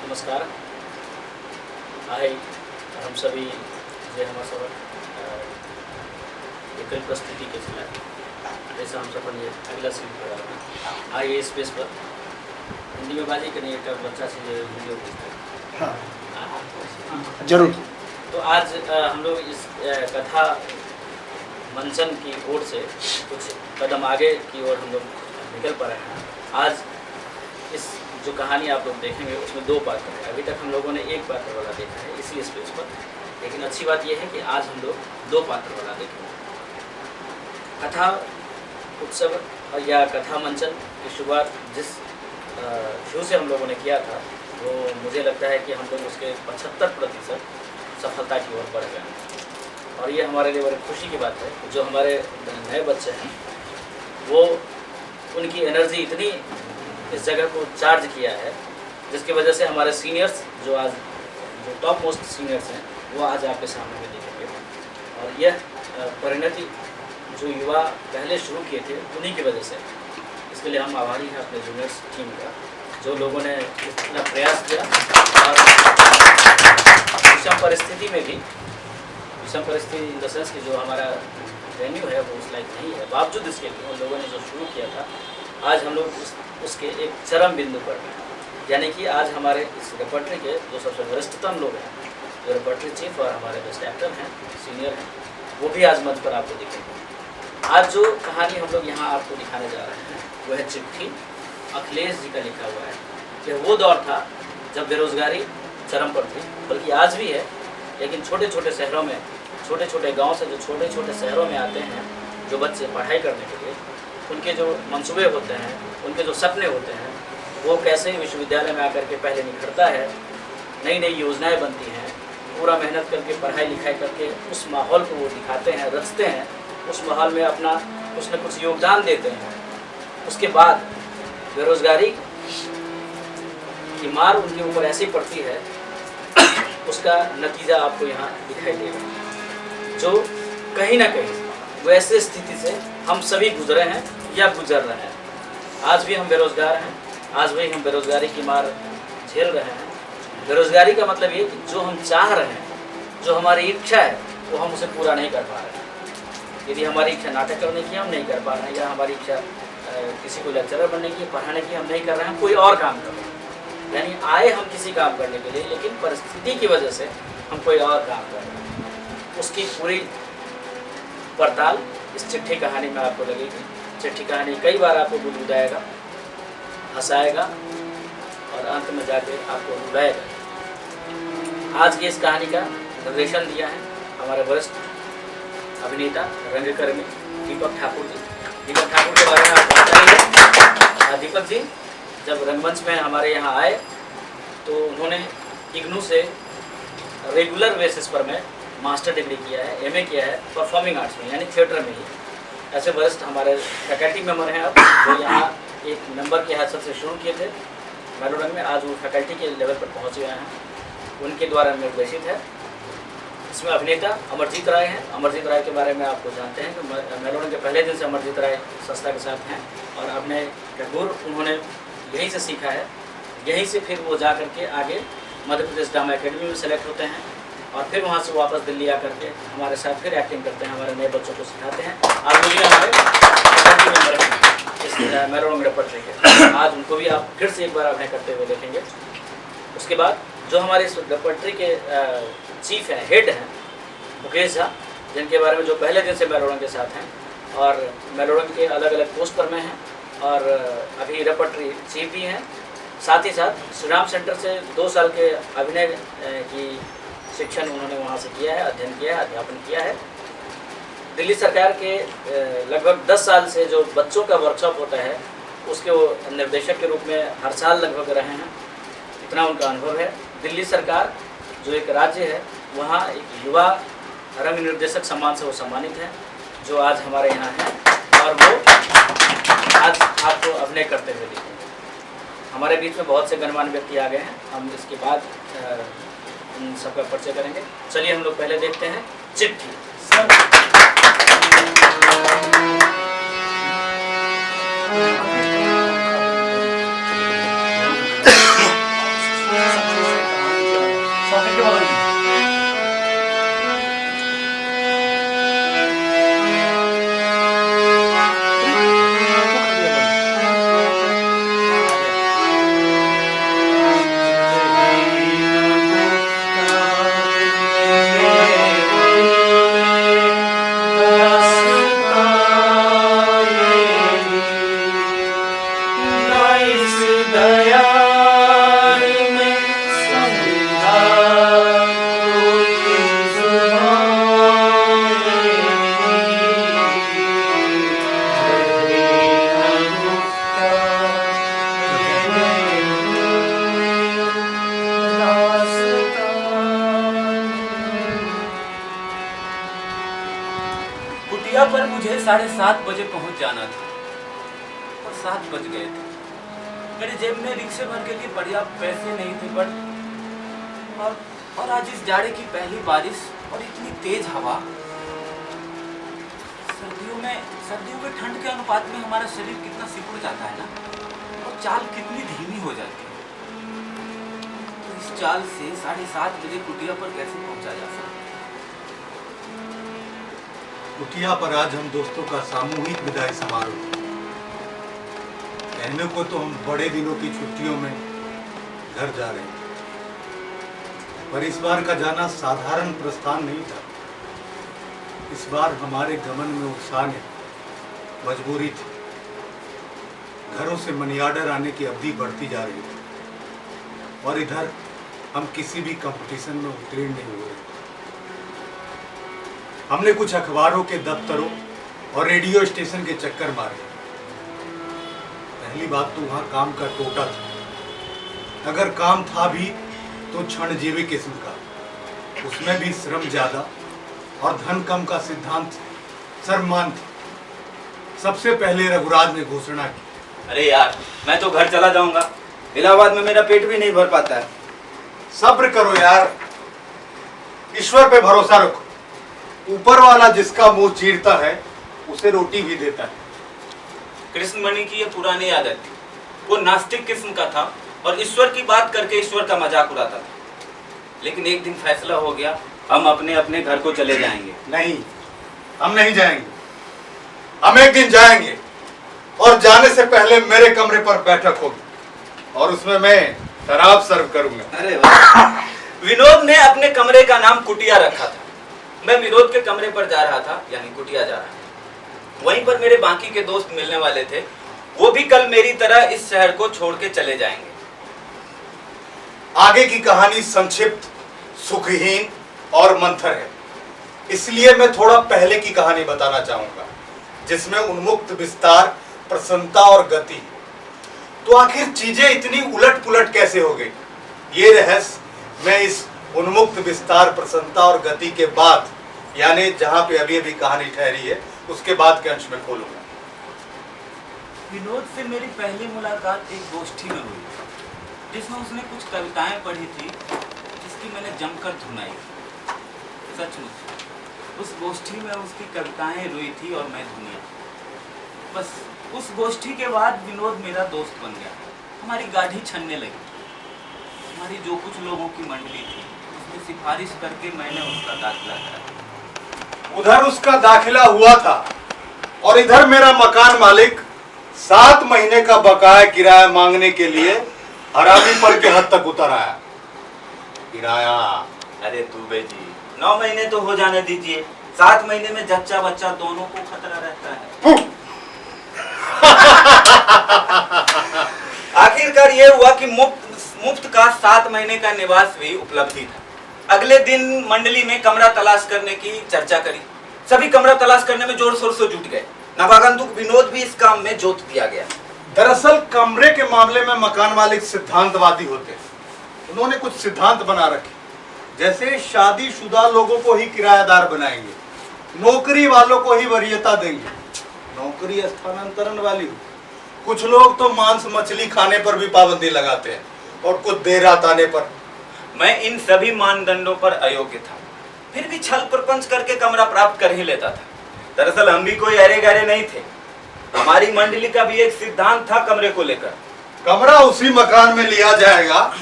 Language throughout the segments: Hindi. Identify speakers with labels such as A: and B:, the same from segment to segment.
A: नमस्कार। आहे हम सभी जे हमारा सबक विकल्प प्रस्तुति के चला जैसा हम सब ये अगला सीन कर रहा था आइए स्पेस पर हिंदी में बाजी करने एक बच्चा से जो वीडियो भेजता है।
B: हाँ जरूर।
A: तो आज हम लोग इस कथा मंचन की ओर से कुछ कदम आगे की ओर हम लोग निकल पा रहे हैं। आज इस जो कहानी आप लोग देखेंगे उसमें दो पात्र हैं। अभी तक हम लोगों ने एक पात्र वाला देखा है इसी स्पेस पर, लेकिन अच्छी बात यह है कि आज हम लोग दो पात्र वाला देखेंगे। कथा उत्सव या कथा मंचन की शुरुआत जिस व्यू से हम लोगों ने किया था वो मुझे लगता है कि हम लोग उसके 75% सफलता की ओर बढ़ गए हैं। और ये हमारे लिए बड़ी खुशी की बात है। जो हमारे नए बच्चे हैं वो उनकी एनर्जी इतनी इस जगह को चार्ज किया है जिसकी वजह से हमारे सीनियर्स जो टॉप मोस्ट सीनियर्स हैं वो आज आपके सामने में दिखेंगे। और यह परिणति जो युवा पहले शुरू किए थे उन्हीं की वजह से, इसके लिए हम आभारी हैं अपने जूनियर्स टीम का, जो लोगों ने इतना प्रयास किया। और विषम परिस्थिति में भी, विषम परिस्थिति इन द सेंस कि जो हमारा वेन्यू है वो उस लायक नहीं है, बावजूद इसके उन लोगों ने जो शुरू किया था आज हम लोग उसके एक चरम बिंदु पर हैं। यानी कि आज हमारे इस रेपर्टरी के जो सबसे वरिष्ठतम लोग हैं, जो रेपर्टरी चीफ और हमारे बेस्ट एक्टर हैं, सीनियर हैं, वो भी आज मंच पर आपको दिखेंगे। आज जो कहानी हम लोग यहाँ आपको दिखाने जा रहे हैं वो है चिट्ठी, अखिलेश जी का लिखा हुआ है। यह वो दौर था जब बेरोजगारी चरम पर थी, बल्कि आज भी है, लेकिन छोटे छोटे शहरों में, छोटे छोटे गाँव से जो छोटे छोटे शहरों में आते हैं जो बच्चे पढ़ाई करने के लिए, उनके जो मंसूबे होते हैं, उनके जो सपने होते हैं, वो कैसे विश्वविद्यालय में आकर के पहले निखरता है, नई नई योजनाएं बनती हैं, पूरा मेहनत करके पढ़ाई लिखाई करके उस माहौल को वो दिखाते हैं, रचते हैं, उस माहौल में अपना कुछ न कुछ योगदान देते हैं। उसके बाद बेरोजगारी की मार उनके ऊपर ऐसी पड़ती है, उसका नतीजा आपको यहाँ दिखाई देगा, जो कहीं ना कहीं वैसे स्थिति से हम सभी गुजरे हैं या गुजर रहे हैं। आज भी हम बेरोजगार हैं, आज भी हम बेरोजगारी की मार झेल रहे हैं। बेरोजगारी का मतलब ये कि जो हम चाह रहे हैं, जो हमारी इच्छा है, वो हम उसे पूरा नहीं कर पा रहे हैं। यदि हमारी इच्छा नाटक करने की हम नहीं कर पा रहे हैं, या हमारी इच्छा किसी को लेक्चरर बनने की, पढ़ाने की हम नहीं कर रहे हैं, कोई और काम कर रहे हैं। यानी आए हम किसी काम करने के लिए, लेकिन परिस्थिति की वजह से हम कोई और काम कर रहे हैं। उसकी पूरी पड़ताल इस चिट्ठी कहानी में आपको लगेगी। चिट्ठी कहानी कई बार आपको बुदबुदाएगा, हंसाएगा और अंत में जाके आपको रुलाएगा। आज की इस कहानी का निर्देशन दिया है हमारे वरिष्ठ अभिनेता रंगकर्मी दीपक ठाकुर जी। दीपक ठाकुर के बारे में आप बताइए। दीपक जी जब रंगमंच में हमारे यहाँ आए तो उन्होंने इग्नू से रेगुलर बेसिस पर में मास्टर डिग्री किया है, एमए किया है परफॉर्मिंग आर्ट्स में, यानी थिएटर में ही। ऐसे वरिष्ठ हमारे फैकल्टी मेंबर हैं अब, जो यहाँ एक मेंबर के हैसियत से शुरू किए थे मेलोरंग में, आज वो फैकल्टी के लेवल पर पहुँच गए हैं, उनके द्वारा निर्देशित है। इसमें अभिनेता अमरजीत राय हैं। अमरजीत राय के बारे में आपको जानते हैं कि मेलोरंग के पहले दिन से अमरजीत राय संस्था के साथ हैं और अपने गुर उन्होंने यहीं से सीखा है। यहीं से फिर वो जा करके आगे मध्य प्रदेश ड्रामा अकेडमी में सेलेक्ट होते हैं और फिर वहाँ से वापस दिल्ली आकर के हमारे साथ फिर एक्टिंग करते हैं, हमारे नए बच्चों को सिखाते हैं। आज वो भी हमारे फैकल्टी मेंबर हैं इस मेलोरंग रेपर्टरी के। आज उनको भी आप फिर से एक बार अभिनय करते हुए देखेंगे। उसके बाद जो हमारे इस रेपर्टरी के चीफ हैं, हेड हैं, मुकेश झा, जिनके बारे में जो पहले दिन से मेलोरंग के साथ हैं और मेलोरंग के अलग अलग पोस्ट पर में हैं और अभी रेपर्टरी चीफ भी हैं। साथ ही साथ श्री राम सेंटर से 2 साल के अभिनय की शिक्षण उन्होंने वहाँ से किया है, अध्ययन किया है, अध्यापन किया है। दिल्ली सरकार के लगभग 10 साल से जो बच्चों का वर्कशॉप होता है उसके वो निर्देशक के रूप में हर साल लगभग रहे हैं, इतना उनका अनुभव है। दिल्ली सरकार जो एक राज्य है, वहाँ एक युवा रंग निर्देशक सम्मान से वो सम्मानित हैं, जो आज हमारे यहाँ हैं और वो आज आपको अभिनय करते हुए दिखेंगे। हमारे बीच में बहुत से गणमान्य व्यक्ति आ गए हैं, हम इसके बाद उन सबका परिचय करेंगे। चलिए हम लोग पहले देखते हैं चिट्ठी।
C: मुझे 7:30 बजे पहुंच जाना था और 7 बज गए थे। मेरे जेब में रिक्शे भर के लिए बढ़िया पैसे नहीं थे, बट और आज इस जाड़े की पहली बारिश और इतनी तेज हवा। सर्दियों में ठंड के अनुपात में हमारा शरीर कितना सिकुड़ जाता है ना, और चाल कितनी धीमी हो जाती है। तो इस चाल से 7:30 बजे कुटिया पर कैसे पहुंचा जा सकता है?
D: कुटिया पर आज हम दोस्तों का सामूहिक विदाई समारोह। कहने को तो हम बड़े दिनों की छुट्टियों में घर जा रहे थे, पर इस बार का जाना साधारण प्रस्थान नहीं था। इस बार हमारे गमन में उत्साह ने मजबूरी थी। घरों से मनी ऑर्डर आने की अवधि बढ़ती जा रही थी और इधर हम किसी भी कंपटीशन में उत्तीर्ण नहीं हुए। हमने कुछ अखबारों के दफ्तरों और रेडियो स्टेशन के चक्कर मारे। पहली बात तो वहां काम का टोटा था। अगर काम था भी तो क्षणजीवी किस्म का, उसमें भी श्रम ज्यादा और धन कम का सिद्धांत सर्वमान थी। सबसे पहले रघुराज ने घोषणा की,
C: अरे यार, मैं तो घर चला जाऊंगा। इलाहाबाद में मेरा पेट भी नहीं भर पाता है।
D: सब्र करो यार, ईश्वर पे भरोसा रखो। ऊपर वाला जिसका मुंह चीरता है उसे रोटी भी देता है।
C: कृष्णमणि की ये पुरानी आदत थी। वो नास्तिक किस्म का था और ईश्वर की बात करके ईश्वर का मजाक उड़ाता था। लेकिन एक दिन फैसला हो गया, हम अपने अपने घर को चले जाएंगे।
D: नहीं, हम नहीं जाएंगे। हम एक दिन जाएंगे और जाने से पहले मेरे कमरे पर बैठक होगी और उसमें मैं शराब सर्व करूंगा।
C: अरे वाह! विनोद ने अपने कमरे का नाम कुटिया रखा था। मैं विनोद के कमरे पर जा रहा था, यानी कुटिया जा रहा था। वहीं पर मेरे बाकी के दोस्त मिलने वाले थे। वो भी कल मेरी तरह इस शहर को छोड़ के चले जाएंगे।
D: आगे की कहानी संक्षिप्त, सुखहीन और मंथर है, इसलिए मैं थोड़ा पहले की कहानी बताना चाहूंगा, जिसमें उन्मुक्त विस्तार, प्रसन्नता और गति। तो आखिर चीजें इतनी उलट पुलट कैसे हो गई, ये रहस्य मैं इस उन्मुक्त विस्तार, प्रसन्नता और गति के बाद, यानी जहां पे अभी अभी कहानी ठहरी है, उसके बाद के अंश में खोलूंगा।
C: विनोद से मेरी पहली मुलाकात एक गोष्ठी में हुई, जिसमें उसने कुछ कविताएं पढ़ी थी, जिसकी मैंने जमकर धुनाई। सचमुच उस गोष्ठी में उसकी कविताएं रोई थी और मैं धुनिया। बस उस गोष्ठी के बाद विनोद मेरा दोस्त बन गया। हमारी गाड़ी छनने लगी। हमारी जो कुछ लोगों की मंडली थी, उसमें सिफारिश करके मैंने उसका दाखिला कराया।
D: उधर उसका दाखिला हुआ था और इधर मेरा मकान मालिक 7 महीने का बकाया किराया मांगने के लिए हरामीपन के हद तक उतर आया। किराया?
C: अरे दुबे जी, 9 महीने तो हो जाने दीजिए। 7 महीने में जच्चा बच्चा दोनों को खतरा रहता है। आखिरकार ये हुआ कि मुफ्त का 7 महीने का निवास भी उपलब्धि था। अगले दिन मंडली में कमरा तलाश करने की चर्चा करी। सभी कमरा तलाश करने में जोर शोर से जुट गए। नवागंतुक विनोद भी इस काम में जोत दिया गया।
D: दरअसल कमरे के मामले में मकान मालिक सिद्धांतवादी होते हैं। उन्होंने कुछ सिद्धांत बना रखे, जैसे शादीशुदा लोगों को ही किराएदार बनाएंगे, नौकरी वालों को ही वरीयता देंगे, नौकरी स्थानांतरण वाली हो। कुछ लोग तो मांस मछली खाने पर भी पाबंदी लगाते हैं और कुछ देर रात आने पर।
C: मैं इन सभी मानदंडों पर अयोग्य था, फिर भी छल प्रपंच करके कमरा प्राप्त कर ही लेता था। दरअसल हम भी कोई अरे गरे नहीं थे। हमारी मंडली का भी एक सिद्धांत था कमरे को लेकर।
D: कमरा उसी मकान में लिया जाएगा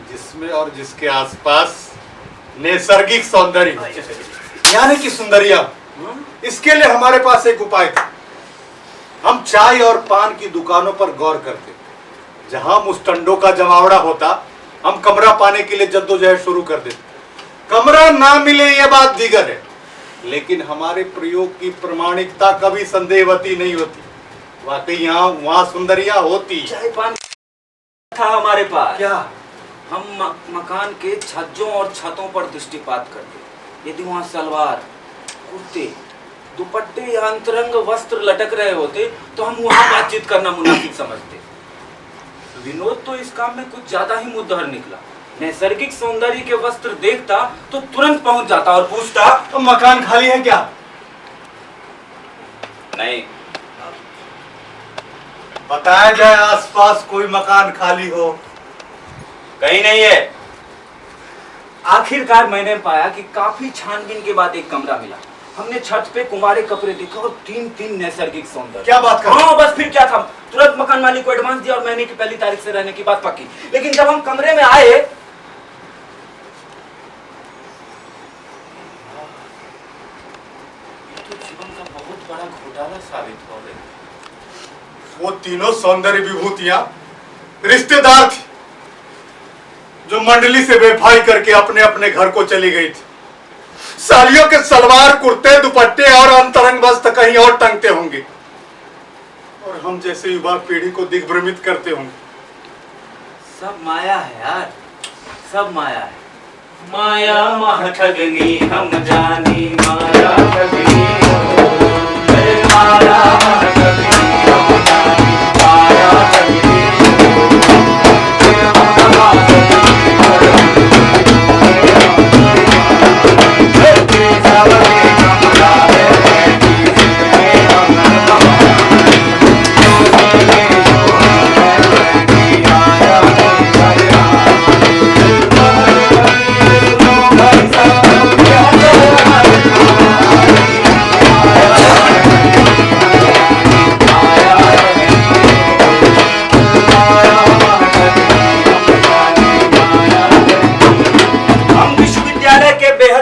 D: जिसमें और जिसके आसपास नैसर्गिक सौंदर्य, यानी कि सुंदरिया। इसके लिए हमारे पास एक उपाय था। हम चाय और पान की दुकानों पर गौर करते। जहां मुस्टंडों का जमावड़ा होता, हम कमरा पाने के लिए जद्दोजहद शुरू कर देते। कमरा ना मिले ये बात दीगर है, लेकिन हमारे प्रयोग की प्रामाणिकता कभी संदेहवती नहीं होती। वाकई यहाँ वहां सुंदरिया होती।
C: चाय पान था हमारे पास।
D: क्या?
C: हम मकान के छज्जों और छतों पर दृष्टिपात करते। यदि वहां सलवार, कुर्ते, दुपट्टे या अंतरंग वस्त्र लटक रहे होते तो हम वहां बातचीत करना मुनासिब समझते। विनोद तो इस काम में कुछ ज्यादा ही मुद्दहर निकला। नैसर्गिक सौंदर्य के वस्त्र देखता तो तुरंत पहुंच जाता और पूछता,
D: तो मकान खाली है क्या?
C: नहीं।
D: बताया जाए आसपास कोई मकान खाली हो?
C: कहीं नहीं है। आखिरकार मैंने पाया कि काफी छानबीन के बाद एक कमरा मिला। हमने छत पे कुंवारे कपड़े देखे और तीन नैसर्गिक सौंदर्य।
D: क्या बात कर रहे हो?
C: हाँ बस फिर क्या था, तुरंत मकान मालिक को एडवांस दिया और महीने की पहली तारीख से रहने की बात पक्की। लेकिन जब हम कमरे में आए तो जीवन का बहुत बड़ा घोटाला साबित हो गया।
D: वो तीनों सौंदर्य विभूतियां रिश्तेदार थी जो मंडली से बेवफाई करके अपने अपने घर को चली गई थी। सालियों के सलवार कुर्ते दुपट्टे और अंतरंग वस्त्र कहीं और टंगते होंगे और हम जैसे युवा पीढ़ी को दिग्भ्रमित करते होंगे।
C: सब माया है यार, सब माया है। माया मह ठगनी हम जानी, माया ठगनी माया मह ठगनी हम जानी, माया ठगनी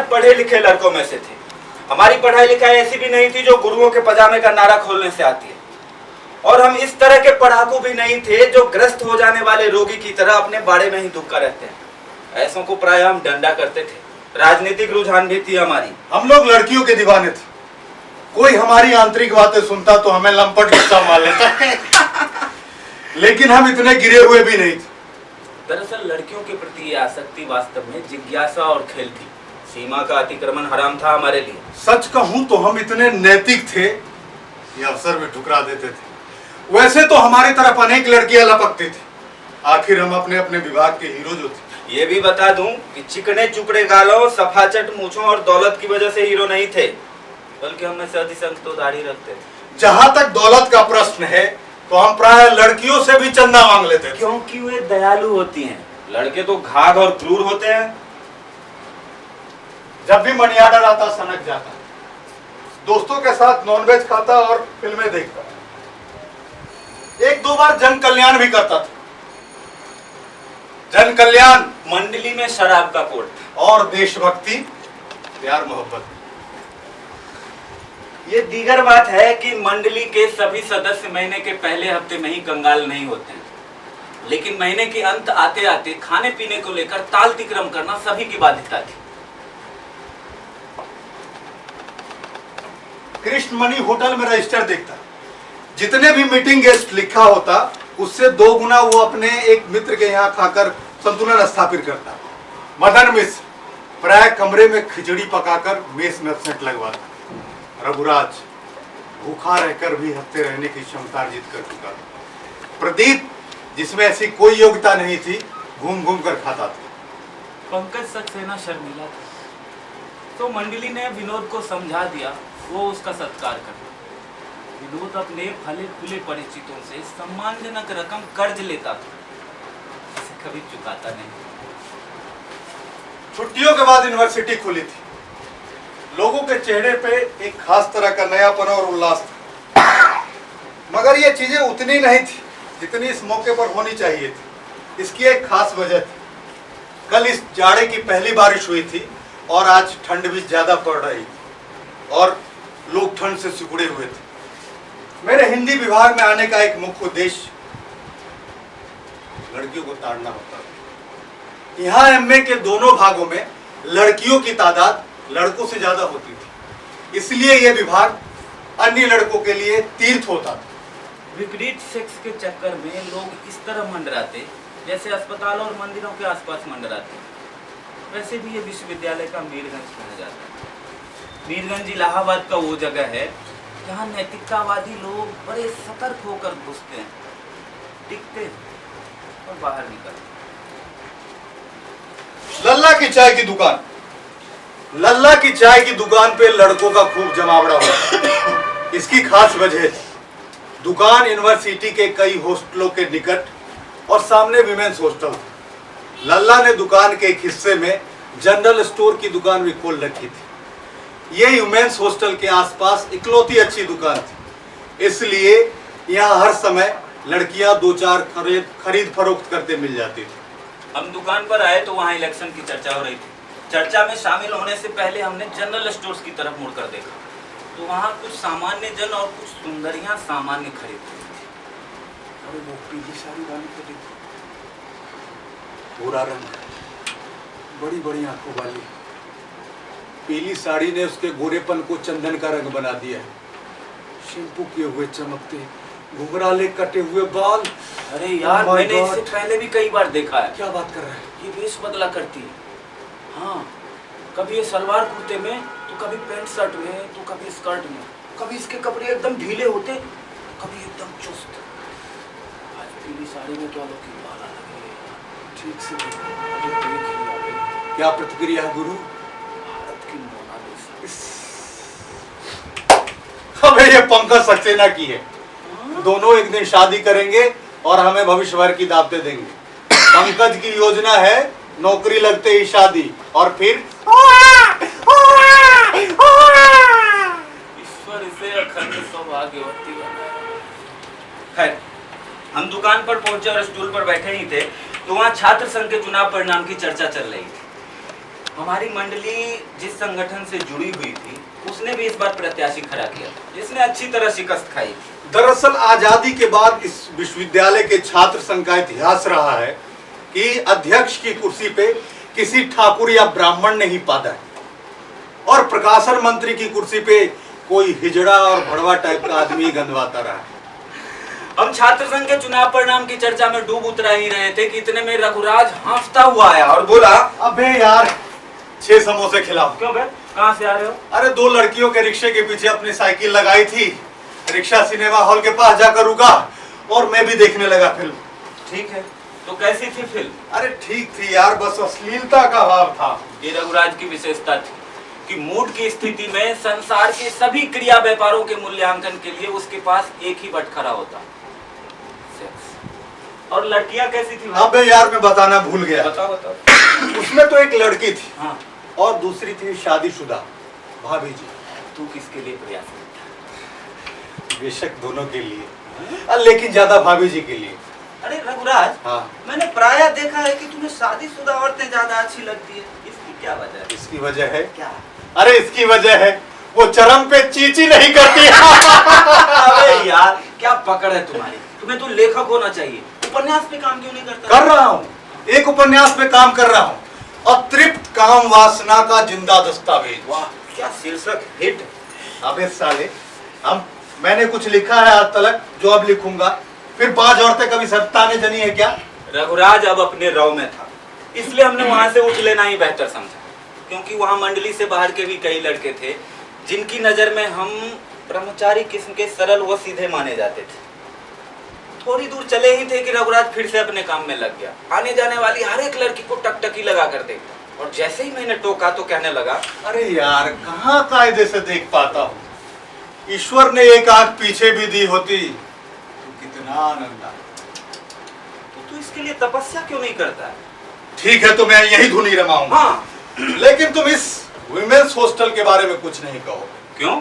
C: पढ़े लिखे लड़कों में से थे। हमारी पढ़ाई लिखाई ऐसी भी नहीं थी जो गुरुओं के पजामे का नारा खोलने से आती है, और हम इस तरह के पढ़ाकू भी नहीं थे जो ग्रस्त हो जाने वाले रोगी की तरह अपने बाड़े में ही दुबका रहते हैं। ऐसों को प्राय हम डंडा करते थे। राजनीतिक रुझान भी थी हमारी।
D: हम लोग लड़कियों के दीवाने थे। कोई हमारी आंतरिक बातें सुनता तो हमें लंपट गुस्सा मार लेता लेकिन हम इतने गिरे हुए भी नहीं थे।
C: दरअसल लड़कियों के प्रति ये आसक्ति वास्तव में जिज्ञासा और खेल थी। सीमा का अतिक्रमण हराम था हमारे लिए।
D: सच कहूं तो हम इतने नैतिक थे ये अवसर में ठुकरा देते थे। वैसे तो हमारी तरफ अनेक लड़कियां लपकती थी, आखिर हम अपने अपने विभाग के हीरो जो थे।
C: ये भी बता दूं कि चिकने चुपड़े गालों, सफाचट मूछों और दौलत की वजह से हीरो नहीं थे, बल्कि हम में से अधिसंख्य तो दाढ़ी रखते थे।
D: जहां तक दौलत का प्रश्न है तो हम प्राय लड़कियों से भी चंदा मांग लेते थे,
C: क्योंकि वे दयालु होती हैं। लड़के तो घाघ और क्रूर होते हैं।
D: जब भी मनी ऑर्डर आता सनक जाता, दोस्तों के साथ नॉनवेज खाता और फिल्में देखता, एक दो बार जन कल्याण भी करता था। जन कल्याण
C: मंडली में शराब का कोड
D: और देशभक्ति, प्यार मोहब्बत।
C: ये दीगर बात है कि मंडली के सभी सदस्य महीने के पहले हफ्ते में ही कंगाल नहीं होते हैं, लेकिन महीने के अंत आते आते खाने पीने को लेकर ताल तिक्रम करना सभी की बाध्यता थी।
D: कृष्ण मणि होटल में रजिस्टर देखता, जितने भी मीटिंग गेस्ट लिखा होता उससे 2 गुना वो अपने एक मित्र के यहाँ खाकर संतुलन स्थापित करता। मदन मिश्र प्राय कमरे में खिचड़ी पकाकर मेस में अपसेंट लगवाता। रघुराज भूखा रहकर भी हफ्ते रहने की क्षमता अर्जित कर चुका था। प्रदीप जिसमें ऐसी कोई योग्यता नहीं थी, घूम घूम कर खाता था।
C: पंकज सक्सेना शर्मिला था, तो मंडली ने विनोद को समझा दिया, वो उसका सत्कार करता। विनोद अपने फले फूले परिचितों से सम्मानजनक रकम कर्ज लेता था, इसे कभी चुकाता नहीं।
D: छुट्टियों के बाद यूनिवर्सिटी खुली थी। लोगों के चेहरे पे एक खास तरह का नयापन और उल्लास था, मगर ये चीजें उतनी नहीं थी जितनी इस मौके पर होनी चाहिए थी। इसकी एक खास वजह थी। कल इस जाड़े की पहली बारिश हुई थी और आज ठंड भी ज्यादा पड़ रही थी और लोग ठंड से सिकुड़े हुए थे। मेरे हिंदी विभाग में आने का एक मुख्य उद्देश्य लड़कियों को ताड़ना होता है। यहाँ एमए के दोनों भागों में लड़कियों की तादाद लड़कों से ज्यादा होती थी, इसलिए यह विभाग अन्य लड़कों के लिए तीर्थ होता था।
C: विपरीत सेक्स के चक्कर में लोग इस तरह मंडराते जैसे अस्पताल और मंदिरों के आसपास मंडराते। वैसे भी ये विश्वविद्यालय का मीरगंज कहा जाता है। मीरगंज इलाहाबाद का वो जगह है जहाँ नैतिकतावादी लोग बड़े सतर्क होकर घुसते हैं, टिकते हैं और बाहर निकलते।
D: लल्ला की चाय की दुकान, लल्ला की चाय की दुकान पे लड़कों का खूब जमावड़ा होता। इसकी खास वजह थी। दुकान यूनिवर्सिटी के कई हॉस्टलों के निकट और सामने विमेंस हॉस्टल था। लल्ला ने दुकान के एक हिस्से में जनरल स्टोर की दुकान भी खोल रखी थी। ये वुमेन्स हॉस्टल के आसपास इकलौती अच्छी दुकान थी, इसलिए यहाँ हर समय लड़कियां दो चार खरीद फरोख्त करते मिल जाती थी।
C: हम दुकान पर आए तो वहाँ इलेक्शन की चर्चा हो रही थी। चर्चा में शामिल होने से पहले हमने जनरल स्टोर्स की तरफ मुड़कर देखा तो वहाँ कुछ सामान्य जन और कुछ सुंदरियां सामान्य खरीद रही थी।
B: अरे वो पीली साड़ी वाली को देखो,
D: भूरा रंग,
B: बड़ी बड़ी आंखों वाली।
D: पीली साड़ी ने उसके गोरेपन को चंदन का रंग बना दिया है।
B: शैम्पू किए हुए चमकते घुंघराले कटे हुए बाल।
C: अरे यार,
B: Oh my
C: मैंने
B: God!
C: इससे पहले भी कई बार देखा है।
B: क्या बात कर रहा है?
C: ये वेश बदला करती है। हाँ, कभी ये सलवार कुर्ते में तो कभी पैंट शर्ट में तो कभी स्कर्ट में। कभी इसके कपड़े एकदम ढीले होते, कभी एकदम चुस्त। आज पीली साड़ी में तो अलग ही बाला लगे।
B: ठीक से देखो।
C: अरे देख लिया भाई,
D: क्या प्रतिक्रिया है गुरु?
C: भारत की मोनालिसा।
D: हमें ये पंकज सक्सेना की है। दोनों एक दिन शादी करेंगे और हमें भविष्य भर की दावतें देंगे। पंकज की योजना है नौकरी लगते ही शादी और फिर
C: ईश्वर इसे अखंड सौभाग्यवती बनाए। खैर, हम दुकान पर पहुंचे और स्टूल पर बैठे ही थे तो वहाँ छात्र संघ के चुनाव परिणाम की चर्चा चल रही थी। हमारी मंडली जिस संगठन से जुड़ी हुई थी उसने भी इस बार प्रत्याशी खड़ा किया, जिसने अच्छी तरह शिकस्त खाई।
D: दरअसल आजादी के बाद इस विश्वविद्यालय के छात्र संघ का इतिहास रहा है कि अध्यक्ष की कुर्सी पे किसी ठाकुर या ब्राह्मण ने ही पादा है और प्रकाशन मंत्री की कुर्सी पे कोई हिजड़ा और भड़वा टाइप का आदमी गंदवाता रहा है।
C: हम छात्र संघ के चुनाव परिणाम की चर्चा में डूब उतरा ही रहे थे कि इतने में रघुराज हाँफता हुआ आया और बोला,
D: अबे यार 6 समोसे खिलाओ।
C: क्यों बे, कहाँ से आ रहे हो?
D: अरे 2 लड़कियों के रिक्शे के पीछे अपनी साइकिल लगाई थी, रिक्शा सिनेमा हॉल के पास जाकर रुका और मैं भी देखने लगा फिल्म।
C: ठीक है, तो कैसी थी फिल्म?
D: अरे ठीक थी यार, बस अश्लीलता का भाव था।
C: ये रघुराज की विशेषता थी कि मूड की स्थिति में संसार के सभी क्रिया व्यापारों के मूल्यांकन के लिए उसके पास एक ही बटखरा होता, सेक्स। और लड़कियां कैसी थी?
D: अबे यार मैं बताना भूल गया।
C: बताओ बताओ।
D: उसमें तो एक लड़की थी
C: हाँ,
D: और दूसरी थी शादीशुदा भाभी जी।
C: तू किसके लिए प्रयास करता?
D: बेशक दोनों के लिए, लेकिन ज्यादा भाभी जी के लिए।
C: अरे रघुराज,
D: हाँ,
C: मैंने प्रायः देखा है कि तुम्हें शादीशुदा औरतें ज्यादा अच्छी लगती है। इसकी क्या वजह है?
D: इसकी वजह है,
C: क्या?
D: अरे इसकी वजह है वो चरम पे चींची नहीं करती।
C: अरे यार, क्या पकड़ है तुम्हारी? तुम्हें तो लेखक होना चाहिए, उपन्यास पे काम क्यों नहीं करता?
D: कर रहा हूँ, एक उपन्यास पे काम कर रहा हूँ, अतृप्त काम वासना का जिंदा दस्तावेज।
C: वाह, क्या शीर्षक, हिट।
D: अबे साले, मैंने कुछ लिखा है आज तक, जो अब लिखूंगा, फिर 5 औरतें कभी सत्ताने जनी है क्या?
C: रघुराज अब अपने रव में था, इसलिए हमने वहां से उठ लेना ही बेहतर समझा, क्योंकि वहां मंडली से बाहर के भी कई लड़के थे जिनकी नजर में हम ब्रह्मचारी किस्म के सरल व सीधे माने जाते थे। थोड़ी दूर चले ही थे कि रघुराज फिर से अपने काम में लग गया। आने जाने वाली हर एक लड़की को टकटकी लगा कर देखता और जैसे ही मैंने टोका तो कहने लगा,
D: अरे यार कहाँ कायदे से देख पाता हूँ, ईश्वर ने एक आंख पीछे भी दी होती तो कितना आनंद आता।
C: तो तू इसके लिए तपस्या क्यों नहीं करता है?
D: ठीक है तो मैं यही धुनी रमाऊंगा।
C: हाँ,
D: लेकिन तुम इस विमेंस हॉस्टल के बारे में कुछ नहीं कहो।
C: क्यों?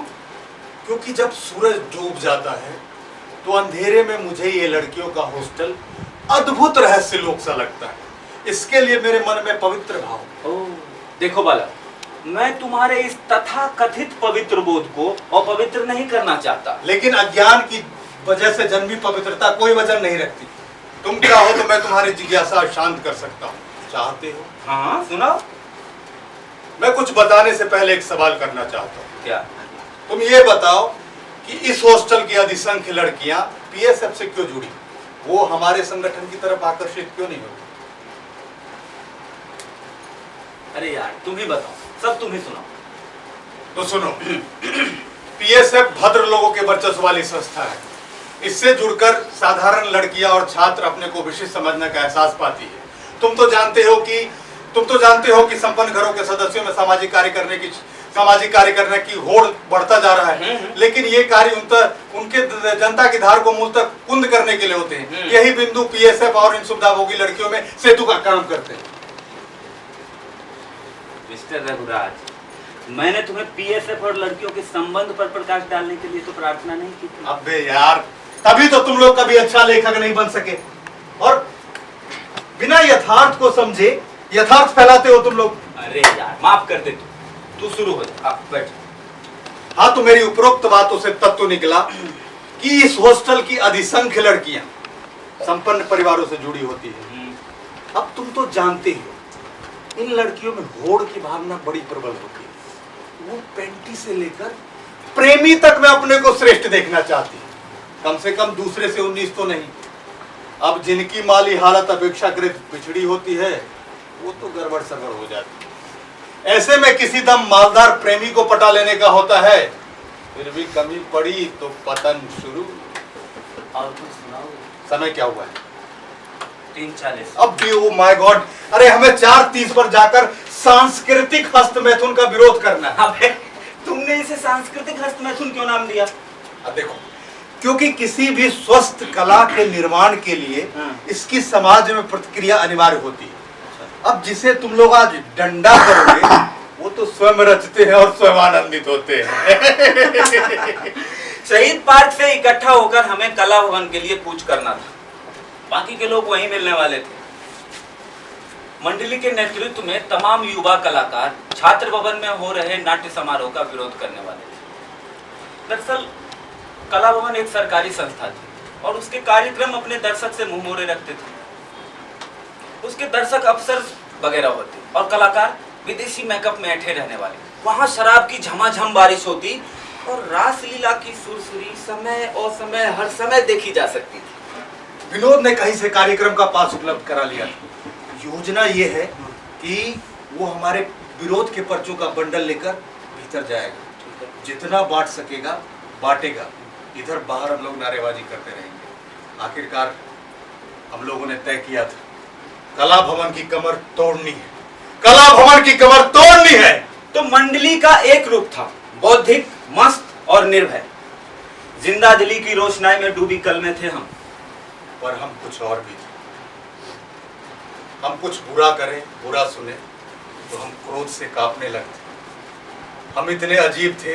D: क्योंकि जब सूरज डूब जाता है तो अंधेरे में मुझे ये लड़कियों का हॉस्टल अद्भुत रहस्य लोक सा लगता है। इसके लिए मेरे मन में पवित्र भाव।
C: देखो बालक, मैं तुम्हारे इस तथा कथित पवित्र बोध को अपवित्र नहीं करना चाहता,
D: लेकिन अज्ञान की वजह से जन्मी पवित्रता कोई वजन नहीं रखती। तुम चाहो तो मैं तुम्हारी जिज्ञासा शांत कर सकता हूँ। चाहते हो?
C: हाँ सुनाओ।
D: मैं कुछ बताने से पहले एक सवाल करना चाहता हूँ।
C: क्या?
D: तुम ये बताओ कि इस हॉस्टल की अधिसंख्य लड़कियां पीएसएफ से क्यों जुड़ी, वो हमारे संगठन की तरफ आकर्षित क्यों नहीं होती?
C: अरे यार तुम ही बताओ, सब तुम ही सुनाओ।
D: तो सुनो, पीएसएफ भद्र लोगों के वर्चस्व वाली संस्था है। इससे जुड़कर साधारण लड़कियां और छात्र अपने को विशिष्ट समझने का एहसास पाती है। तुम तो जानते हो कि संपन्न घरों के सदस्यों में सामाजिक कार्य करने की सामाजिक कार्य करने की होड़ बढ़ता जा रहा है, लेकिन ये कार्य उनके जनता की धार को मूल तक कुंद करने के लिए होते हैं। यही बिंदु पीएसएफ और इन सुविधाभोगी लड़कियों में सेतु का काम करते हैं।
C: मिस्टर रघुराज, मैंने तुम्हें पीएसएफ और लड़कियों के संबंध पर प्रकाश डालने के लिए तो प्रार्थना नहीं की थी।
D: अबे यार, तभी तो तुम लोग कभी अच्छा लेखक नहीं बन सके और बिना यथार्थ को समझे यथार्थ फैलाते हो तुम लोग।
C: अरे यार, माफ कर दे, तू शुरू हो जा। बैठ।
D: हाँ, तो मेरी उपरोक्त बातों से तत्व निकला कि इस हॉस्टल की अधिसंख्य लड़कियां संपन्न परिवारों से जुड़ी होती है। अब तुम तो जानते ही हो, इन लड़कियों में होड़ की भावना बड़ी प्रबल होती है। वो पेंटी से लेकर प्रेमी तक में अपने को श्रेष्ठ देखना चाहती है, कम से कम दूसरे से 19 तो नहीं। अब जिनकी माली हालत अपेक्षाकृत पिछड़ी होती है, वो तो गड़बड़ सगड़ हो जाती है। ऐसे में किसी दम मालदार प्रेमी को पटा लेने का होता है, फिर भी कमी पड़ी तो पतन शुरू।
C: और कुछ सुनाओ।
D: समय क्या हुआ है?
C: 3:40।
D: अब भी ओ माय गॉड, अरे हमें 4:30 पर जाकर सांस्कृतिक हस्तमैथुन का विरोध करना है।
C: अबे, तुमने इसे सांस्कृतिक हस्तमैथुन क्यों नाम दिया?
D: अब देखो, क्योंकि किसी भी स्वस्थ कला के निर्माण के लिए इसकी समाज में प्रतिक्रिया अनिवार्य होती है। अब जिसे तुम लोग आज डंडा करोगे, वो तो स्वयं रचते हैं और स्वयं आनंदित होते हैं।
C: शहीद पार्क से इकट्ठा होकर हमें कला भवन के लिए कूच करना था, बाकी के लोग वहीं मिलने वाले थे। मंडली के नेतृत्व में तमाम युवा कलाकार छात्र भवन में हो रहे नाट्य समारोह का विरोध करने वाले थे। दरअसल कला भवन एक सरकारी संस्था थी और उसके कार्यक्रम अपने दर्शक से मुंह मोड़े रखते थे। उसके दर्शक अफसर वगैरह होते और कलाकार विदेशी मेकअप में ऐठे रहने वाले। वहां शराब की झमाझम बारिश होती और रासलीला की सुरसुरी समय और समय हर समय देखी जा सकती थी।
D: विनोद ने कहीं से कार्यक्रम का पास उपलब्ध करा लिया। योजना ये है कि वो हमारे विरोध के पर्चों का बंडल लेकर भीतर जाएगा, जितना बांट सकेगा बांटेगा। इधर बाहर हम लोग नारेबाजी करते रहेंगे। आखिरकार हम लोगों ने तय किया था, कला भवन की कमर तोड़नी है, कला भवन की कमर तोड़नी है।
C: तो मंडली का एक रूप था, बौद्धिक, मस्त और निर्भय। जिंदा दिली की रोशनाई में डूबी कल में थे हम।
D: पर हम कुछ और भी थे। हम कुछ बुरा करें, बुरा सुने तो हम क्रोध से कांपने लगते। हम इतने अजीब थे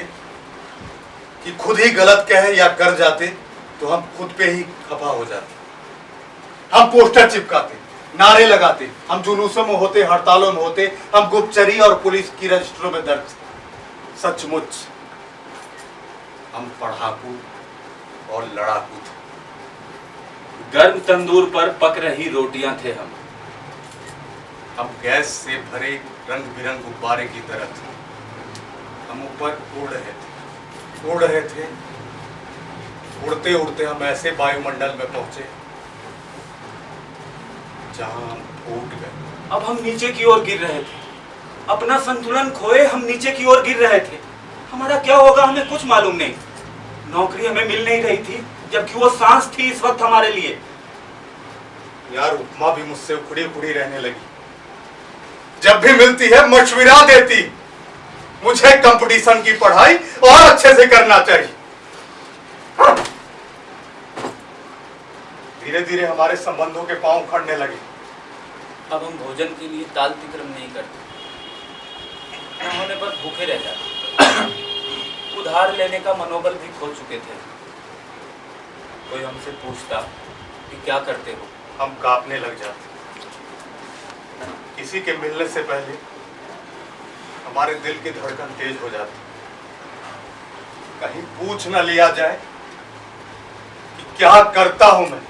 D: कि खुद ही गलत कहे या कर जाते तो हम खुद पे ही खफा हो जाते। हम पोस्टर चिपकाते, नारे लगाते, हम जुलूसों में होते, हड़तालों में होते, हम गुप्तचरी और पुलिस की रजिस्टरों में दर्ज थे। सचमुच हम पढ़ाकू और लड़ाकू थे।
C: गर्म तंदूर पर पक रही रोटियां थे हम।
D: हम गैस से भरे रंग बिरंग गुब्बारे की तरह थे। हम ऊपर उड़ रहे थे। उड़ते उड़ते हम ऐसे वायुमंडल में पहुंचे जहां हम फूट गए।
C: अब हम नीचे की ओर गिर रहे थे। अपना संतुलन खोए हम नीचे की ओर गिर रहे थे। हमारा क्या होगा हमें कुछ मालूम नहीं। नौकरी हमें मिल नहीं रही थी, जबकि वो सांस थी इस वक्त हमारे लिए।
D: यार, उपमा भी मुझसे उखड़ी उखड़ी रहने लगी। जब भी मिलती है मशविरा देती, मुझे कंपटीशन की पढ़ाई और अच्छे से करना चाहिए। धीरे धीरे हमारे संबंधों के पांव उखड़ने लगे।
C: अब हम भोजन के लिए ताल तिक्रम नहीं करते, न होने पर भूखे रह जाते। उधार लेने का मनोबल भी खो चुके थे। कोई हमसे पूछता कि क्या करते हो,
D: हम कांपने लग जाते। किसी के मिलने से पहले हमारे दिल की धड़कन तेज हो जाती। कहीं पूछ न लिया जाए कि क्या करता हूं मैं।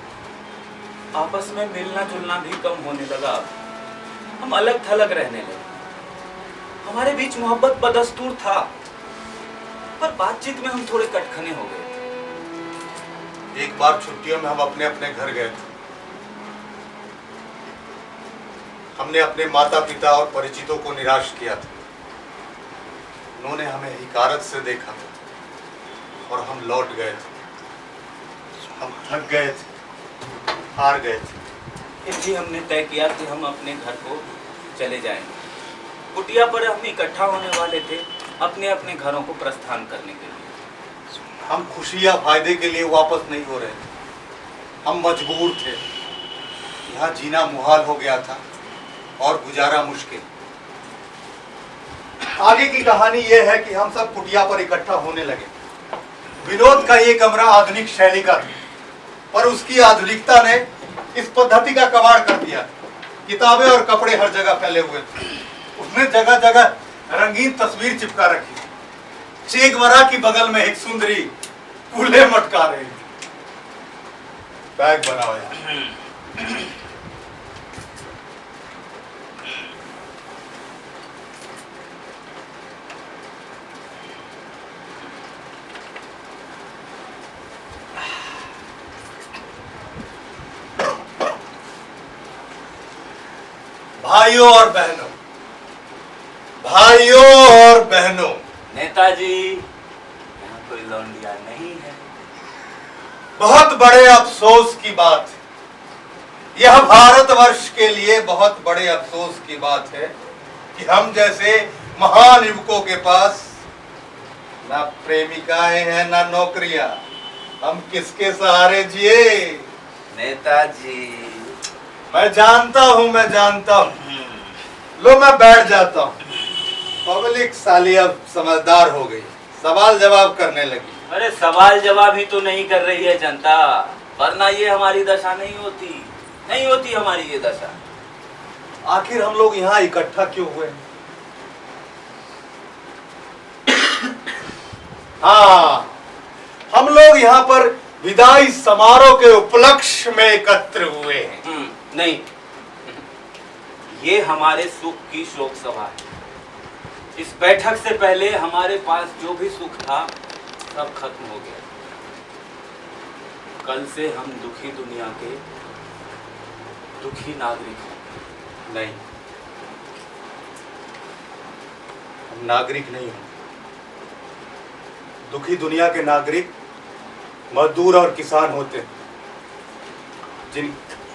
C: आपस में मिलना जुलना भी कम होने लगा। हम अलग थलग रहने लगे। हमारे बीच मोहब्बत बदस्तूर था, पर बातचीत में हम थोड़े कटखने हो गए थे।
D: एक बार छुट्टियों में हम अपने अपने घर गए थे। हमने अपने माता पिता और परिचितों को निराश किया था। उन्होंने हमें हिकारत से देखा था और हम लौट गए थे। हम थक गए थे, हार गए थे।
C: फिर भी हमने तय किया कि हम अपने घर को चले जाएंगे। कुटिया पर हम इकट्ठा होने वाले थे अपने अपने घरों को प्रस्थान करने के लिए।
D: हम खुशी या फायदे के लिए वापस नहीं हो रहे, हम मजबूर थे। यहाँ जीना मुहाल हो गया था और गुजारा मुश्किल। आगे की कहानी यह है कि हम सब कुटिया पर इकट्ठा होने लगे। विनोद का ये कमरा आधुनिक शैली का था, पर उसकी आधुनिकता ने इस पद्धति का कबाड़ कर दिया। किताबें और कपड़े हर जगह फैले हुए थे। उसने जगह जगह रंगीन तस्वीर चिपका रखी। चे गुवेरा की बगल में एक सुंदरी कूल्हे मटका रही थी। बैग बनाओ यार। भाइयों और बहनों, भाइयों और बहनों,
C: नेताजी, यहाँ कोई लौंडिया नहीं है।
D: बहुत बड़े अफसोस की बात है, यह भारतवर्ष के लिए बहुत बड़े अफसोस की बात है कि हम जैसे महान युवकों के पास ना प्रेमिकाएं हैं ना नौकरियां। हम किसके सहारे जिए?
C: नेताजी,
D: मैं जानता हूं, मैं जानता हूं। लो मैं बैठ जाता हूं। पब्लिक साली अब समझदार हो गई, सवाल जवाब करने लगी।
C: अरे सवाल जवाब ही तो नहीं कर रही है जनता, वरना ये हमारी दशा नहीं होती हमारी ये दशा।
D: आखिर हम लोग यहाँ इकट्ठा क्यों हुए? हाँ, हम लोग यहाँ पर विदाई समारोह के उपलक्ष्य में एकत्र हुए हैं।
C: नहीं, ये हमारे सुख की शोक सभा है। इस बैठक से पहले हमारे पास जो भी सुख था सब खत्म हो गया। कल से हम दुखी दुनिया के दुखी नागरिक हैं।
D: नहीं, हम नागरिक नहीं हैं। दुखी दुनिया के नागरिक मजदूर और किसान होते हैं,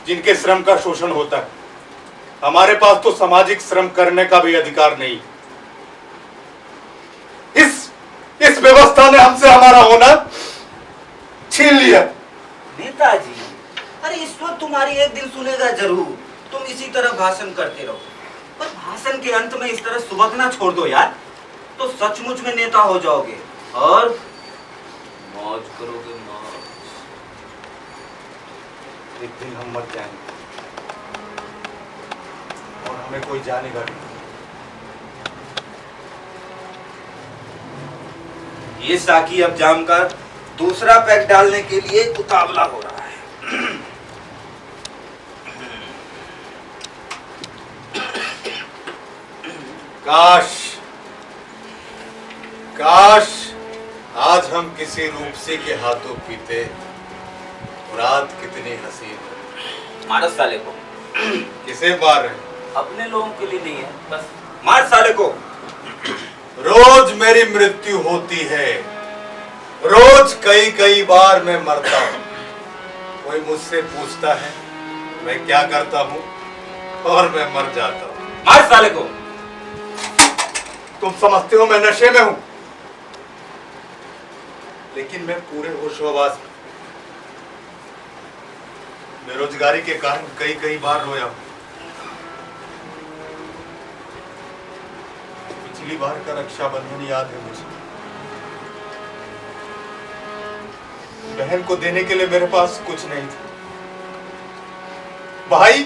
D: जिनके श्रम का शोषण होता है। हमारे पास तो सामाजिक श्रम करने का भी अधिकार नहीं। इस व्यवस्था ने हमसे हमारा होना छीन लिया।
C: नेताजी, अरे ईश्वर तुम्हारी एक दिन सुनेगा जरूर। तुम इसी तरह भाषण करते रहो, पर भाषण के अंत में इस तरह सुबकना छोड़ दो यार, तो सचमुच में नेता हो जाओगे और मौज करोगे मौज।
D: एक दिन हम मर जाएंगे और हमें कोई जानेगा नहीं।
C: ये साकी अब जामकर दूसरा पैक डालने के लिए उतावला हो रहा है।
D: काश आज हम किसी रूपसी के हाथों पीते। रात कितनी हसीन है।
C: मारो साले को।
D: किसे मार रहे?
C: अपने लोगों के लिए नहीं है, बस मार साले को।
D: रोज मेरी मृत्यु होती है, रोज कई बार मैं मरता हूँ। कोई मुझसे पूछता है मैं क्या करता हूँ और मैं मर जाता हूँ।
C: मार साले को।
D: तुम समझते हो मैं नशे में हूं, लेकिन मैं पूरे होशोहवास में। बेरोजगारी के कारण कई बार रोया हूं। पिछली बार का रक्षाबंधन याद है मुझे। बहन को देने के लिए मेरे पास कुछ नहीं था। भाई